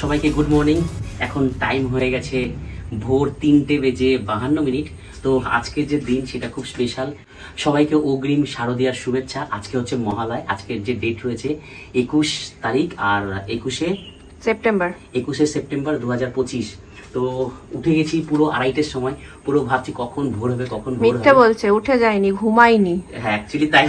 সবাইকে good morning. এখন time হয়ে গেছে ভোর 3টে বেজে 52 মিনিট। তো আজকের যে দিন সেটা খুব স্পেশাল। সবাইকে অগ্রিম শারদীয়ার শুভেচ্ছা। আজকে হচ্ছে মহালয়। আজকের যে ডেট রয়েছে 21 তারিখ আর 21শে সেপ্টেম্বর 2025। তো উঠে গেছি পুরো 2:30-এর সময়। পুরো ভাবছি কখন ভোর হবে, কখন ভোর হবে। মিথ্যে বলছে, উঠে যায়নি, ঘুমাইনি। হ্যাঁ অ্যাকচুয়ালি তাই।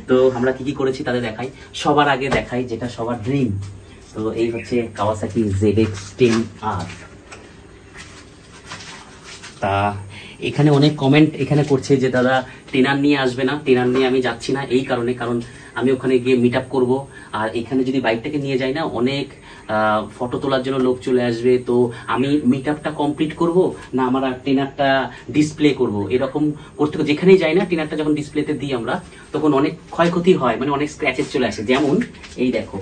তো আমরা কি কি করেছি তাদের দেখাই। সবার আগে দেখাই যেটা সবার ড্রিম। তো এই হচ্ছে কাওয়াসাকি ZX-10R। তা এখানে অনেক কমেন্ট এখানে করছে যে দাদা টেনার নিয়ে আসবে না। টেনার নিয়ে আমি যাচ্ছি না এই কারণে, কারণ আমি ওখানে গিয়ে মিট আপ করবো। আর এখানে যদি বাইকটাকে নিয়ে যাই না, অনেক ফটো তোলার জন্য লোক চলে আসবে। তো আমি মিট আপটা কমপ্লিট করবো না আমার টেনারটা ডিসপ্লে করব, এরকম করতে যেখানেই যাই না টেনারটা যখন ডিসপ্লেতে দিই আমরা, তখন অনেক ক্ষয়ক্ষতি হয়, মানে অনেক স্ক্র্যাচেস চলে আসে। যেমন এই দেখো,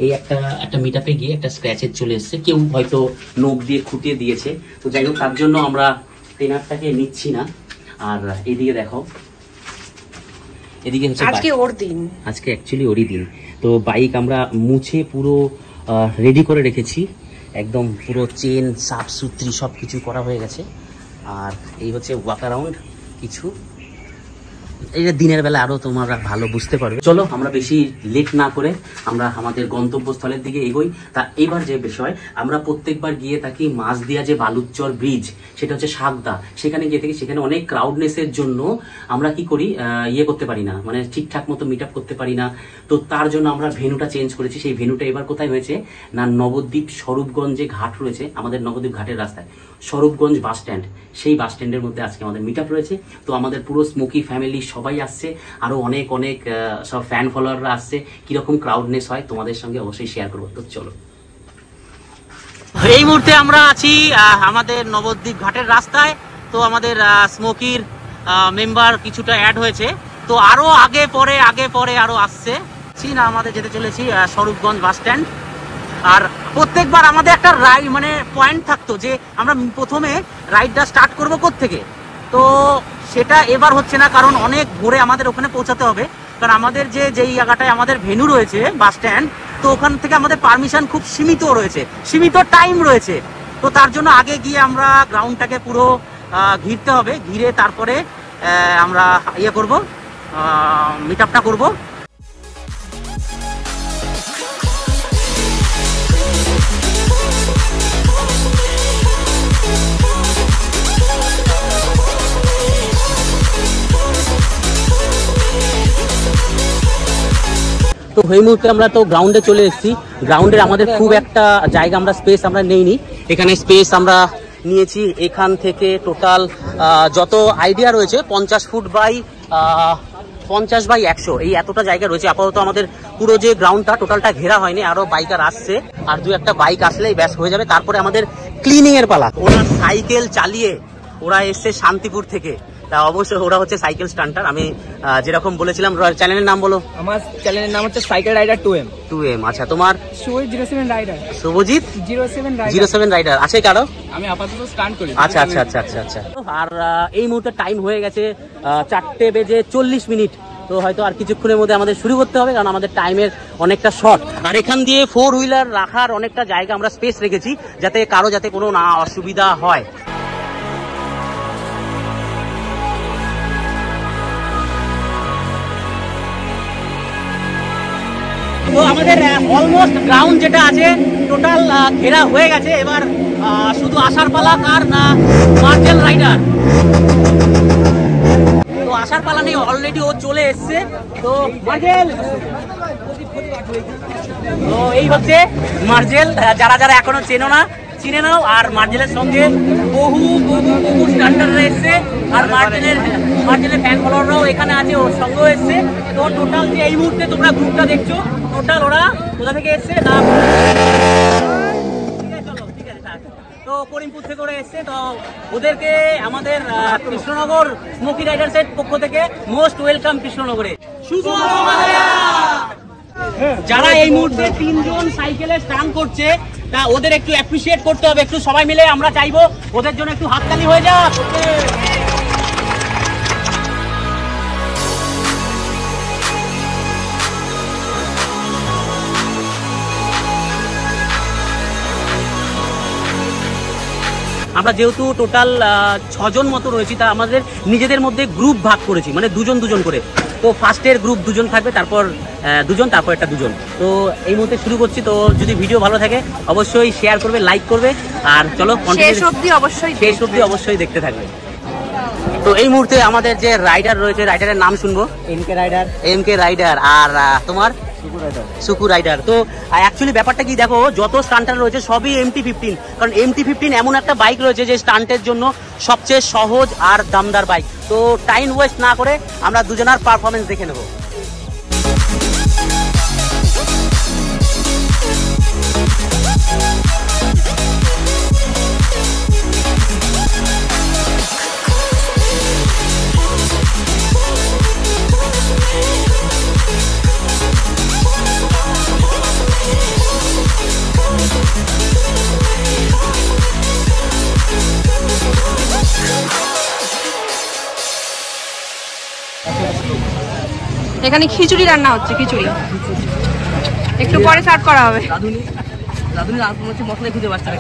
এই একটা মিট আপে গিয়ে একটা স্ক্র্যাচেস চলে এসছে, কেউ হয়তো নখ দিয়ে খুঁটিয়ে দিয়েছে। তো যাই হোক, তার জন্য আমরা টেনারটাকে নিচ্ছি না। আর এদিকে দেখো, এদিকে হচ্ছে আজকে ওর দিন, আজকে অ্যাকচুয়ালি ওরই দিন। তো বাইক আমরা মুছে পুরো রেডি করে রেখেছি, একদম পুরো চেন সাফ সুতরি সব কিছু করা হয়ে গেছে। আর এই হচ্ছে ওয়াক অ্যারাউন্ড কিছু। এটা দিনের বেলা আরো তোমরা ভালো বুঝতে পারবে। চলো আমরা বেশি লেট না করে আমরা আমাদের গন্তব্যস্থলের দিকে এগোই। তা এবার যে বিষয়, আমরা প্রত্যেকবার গিয়ে থাকি মাঝদিয়া যে বালুচর ব্রিজ, সেটা হচ্ছে সাগদা, সেখানে গিয়ে থাকি। সেখানে অনেক ক্রাউডনেসের জন্য আমরা কি করি, ইয়ে করতে পারি না, মানে ঠিকঠাক মতো মিট আপ করতে পারি না। তো তার জন্য আমরা ভেন্যুটা চেঞ্জ করেছি। সেই ভেন্যুটা এবার কোথায় হয়েছে না, নবদ্বীপ স্বরূপগঞ্জে ঘাট রয়েছে আমাদের, নবদ্বীপ ঘাটের রাস্তায় স্বরূপগঞ্জ বাস স্ট্যান্ড, সেই বাস স্ট্যান্ডের মধ্যে আজকে আমাদের মিট আপ রয়েছে। তো আমাদের পুরো স্মোকি ফ্যামিলি সবাই আসছে, আরো অনেক অনেক সব ফ্যান ফলোয়াররা আসছে। কিরকম ক্রাউডনেস হয় তোমাদের সঙ্গে অবশ্যই শেয়ার করবো। তো চলো, এই মুহূর্তে আমরা আছি আমাদের নবদ্বীপ ঘাটের রাস্তায়। তো আমাদের স্মোকির মেম্বার কিছুটা অ্যাড হয়েছে, তো আরো আগে পরে আরো আসছে না। আমাদের যেতে চলেছি স্বরূপগঞ্জ বাস স্ট্যান্ড। আর প্রত্যেকবার আমাদের একটা রাইড মানে পয়েন্ট থাকতো যে আমরা প্রথমে রাইডটা স্টার্ট করবো কোত্থেকে, তো সেটা এবার হচ্ছে না, কারণ অনেক ভোরে আমাদের ওখানে পৌঁছাতে হবে। কারণ আমাদের যেই জায়গাটায় আমাদের ভেন্যু রয়েছে বাস স্ট্যান্ড, তো ওখান থেকে আমাদের পারমিশন খুব সীমিত রয়েছে, সীমিত টাইম রয়েছে। তো তার জন্য আগে গিয়ে আমরা গ্রাউন্ডটাকে পুরো ঘিরতে হবে, ঘিরে তারপরে আমরা ইয়ে করবো, মিট আপটা করবো। তো এই মুহূর্তে আমরা তো গ্রাউন্ডে চলে এসেছি। গ্রাউন্ডের আমাদের খুব একটা জায়গা আমরা স্পেস আমরা নেইনি, এখানে স্পেস আমরা নিয়েছি এখান থেকে টোটাল যত আইডিয়া রয়েছে 50 ফুট বাই 50 বাই 100, এই এতটা জায়গা রয়েছে। আপাতত আমাদের পুরো যে গ্রাউন্ডটা টোটালটা ঘেরা হয়নি, আরো বাইকার আসছে, আর দু একটা বাইক আসলেই ব্যাস হয়ে যাবে। তারপরে আমাদের ক্লিনিং এর পালা। ওরা সাইকেল চালিয়ে ওরা এসছে শান্তিপুর থেকে। তা অবশ্যই ওরা হচ্ছে সাইকেল স্টান্টার। আমি যেরকম বলেছিলাম, চ্যানেলের নাম বলো। আমার চ্যানেলের নাম হচ্ছে সাইকেল রাইডার 2M। আচ্ছা, তোমার? শুভজিৎ 07 রাইডার। শুভজিৎ 07 রাইডার আছে কারো? আমি আপাতত স্টান্ট করি। আচ্ছা। আর এই মুহূর্তে টাইম হয়ে গেছে 4টে বেজে 40 মিনিট। তো হয়তো আর কিছুক্ষণের মধ্যে আমাদের শুরু করতে হবে, কারণ আমাদের টাইমের অনেকটা শর্ট। আর এখান দিয়ে 4 হুইলার রাখার অনেকটা জায়গা আমরা স্পেস রেখেছি, যাতে কারো কোনো না অসুবিধা হয়। তো আমাদের অলমোস্ট গ্রাউন্ড যেটা আছে টোটাল ঘেরা হয়ে গেছে। এবার শুধু আসার পালা কার না মার্জেল রাইডার। তো আসার পালা নেই, অলরেডি ও চলে এসছে। তো মার্জেল, তো এই হচ্ছে মার্জেল। যারা এখনো চেনো না, চিনে নাও। আর মার্জেলের সঙ্গে বহু বহু বহু স্টান্টাররা এসছে, আর মার্জেলের ফ্যান ফলোয়াররাও এখানে আছে, ওর সঙ্গেও এসছে। তো টোটাল যে এই মুহূর্তে তোমরা গ্রুপটা দেখছো, টোটাল ওরা কোথা থেকে এসছে না, ঠিক আছে তো করিমপুর থেকে ওরা এসছে। তো ওদেরকে আমাদের কৃষ্ণনগর স্মোকি রাইডার্সের পক্ষ থেকে মোস্ট ওয়েলকাম কৃষ্ণনগরে। যারা এই মুহূর্তে 3 জন সাইকেলে স্টান করছে, তা ওদের একটু অ্যাপ্রিসিয়েট করতে হবে। একটু সবাই মিলে আমরা চাইবো ওদের জন্য একটু হাততালি হয়ে যাক। আমরা যেহেতু টোটাল 6 জন মতো রয়েছি, তা আমাদের নিজেদের মধ্যে গ্রুপ ভাগ করেছি, মানে 2 জন করে। তো ফার্স্টের গ্রুপ 2 জন থাকবে, তারপর 2 জন, তারপর একটা 2 জন। তো এই মুহূর্তে শুরু করছি। তো যদি ভিডিও ভালো থাকে অবশ্যই শেয়ার করবে, লাইক করবে, আর চলো শেষ অবধি অবশ্যই দেখতে থাকবে। তো এই মুহূর্তে আমাদের যে রাইডার রয়েছে, রাইডারের নাম শুনবো। এমকে রাইডার আর তোমার সুকু রাইডার। তো অ্যাকচুয়ালি ব্যাপারটা কি দেখো, যত স্টান্টার রয়েছে সবই MT-15, কারণ MT-15 এমন একটা বাইক রয়েছে যে স্টান্টের জন্য সবচেয়ে সহজ আর দামদার বাইক। তো টাইম ওয়েস্ট না করে আমরা দুজনার পারফরমেন্স দেখে নেব। এখানে খিচুড়ি রান্না হচ্ছে, খিচুড়ি একটু পরে সার্ভ করা হবে। রাধুনি মশলা খুঁজে পাচ্ছে না।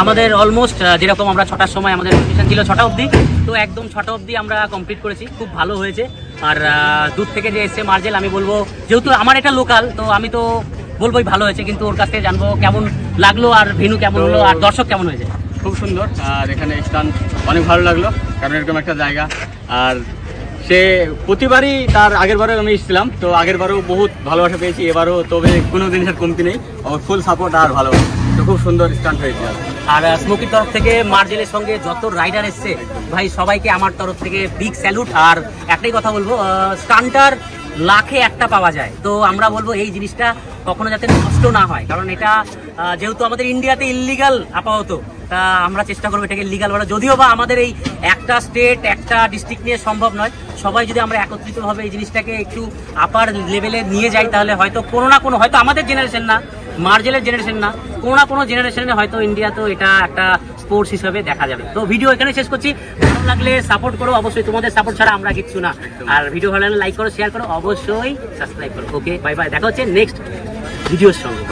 আমাদের অলমোস্ট যেরকম আমরা 6টার সময় আমাদের কম্পিটিশন ছিল 6টা অবধি, তো একদম 6টা অবধি আমরা কমপ্লিট করেছি, খুব ভালো হয়েছে। আর দূর থেকে যে এসছে মার্জেল, আমি বলবো যেহেতু আমার এটা লোকাল, তো আমি তো বলবোই ভালো হয়েছে, কিন্তু ওর কাছ থেকে জানবো কেমন লাগলো আর ভেনু কেমন হলো আর দর্শক কেমন হয়েছে। খুব সুন্দর, আর এখানে স্টান অনেক ভালো লাগলো, কারণ এরকম একটা জায়গা। আর সে প্রতিবারই, তার আগের বারেও আমি এসেছিলাম, তো আগের বারেও বহুত ভালোবাসা পেয়েছি, এবারও তবে কোনো জিনিসের কমতি নেই, ফুল সাপোর্ট আর ভালোবাসা। তো খুব সুন্দর স্টান্ট হয়েছে। আর স্মোকির তরফ থেকে মার্জেলের সঙ্গে যত রাইডার এসছে ভাই, সবাইকে আমার তরফ থেকে বিগ স্যালুট। আর একটাই কথা বলবো, স্টান্টার লাখে একটা পাওয়া যায়। তো আমরা বলবো এই জিনিসটা কখনো যাতে নষ্ট না হয়, কারণ এটা যেহেতু আমাদের ইন্ডিয়াতে ইল্লিগাল আপাতত, তা আমরা চেষ্টা করবো এটাকে লিগাল করা। যদিও বা আমাদের এই একটা স্টেট একটা ডিস্ট্রিক্ট নিয়ে সম্ভব নয়, সবাই যদি আমরা একত্রিতভাবে এই জিনিসটাকে একটু আপার লেভেলে নিয়ে যাই, তাহলে হয়তো কোনো না কোনো, হয়তো আমাদের জেনারেশন না, মার্জেলের জেনারেশন না, কোনো না কোনো জেনারেশনে হয়তো ইন্ডিয়াতেও এটা একটা স্পোর্টস হিসেবে দেখা যাবে। তো ভিডিও এখানে শেষ করছি। ভালো লাগলে সাপোর্ট করো, অবশ্যই তোমাদের সাপোর্ট ছাড়া আমরা কিচ্ছু না। আর ভিডিও ভালো লাগলে লাইক করো, শেয়ার করো, অবশ্যই সাবস্ক্রাইব করো। ওকে, বাই বাই, দেখা হচ্ছে নেক্সট ভিডিওর সঙ্গে।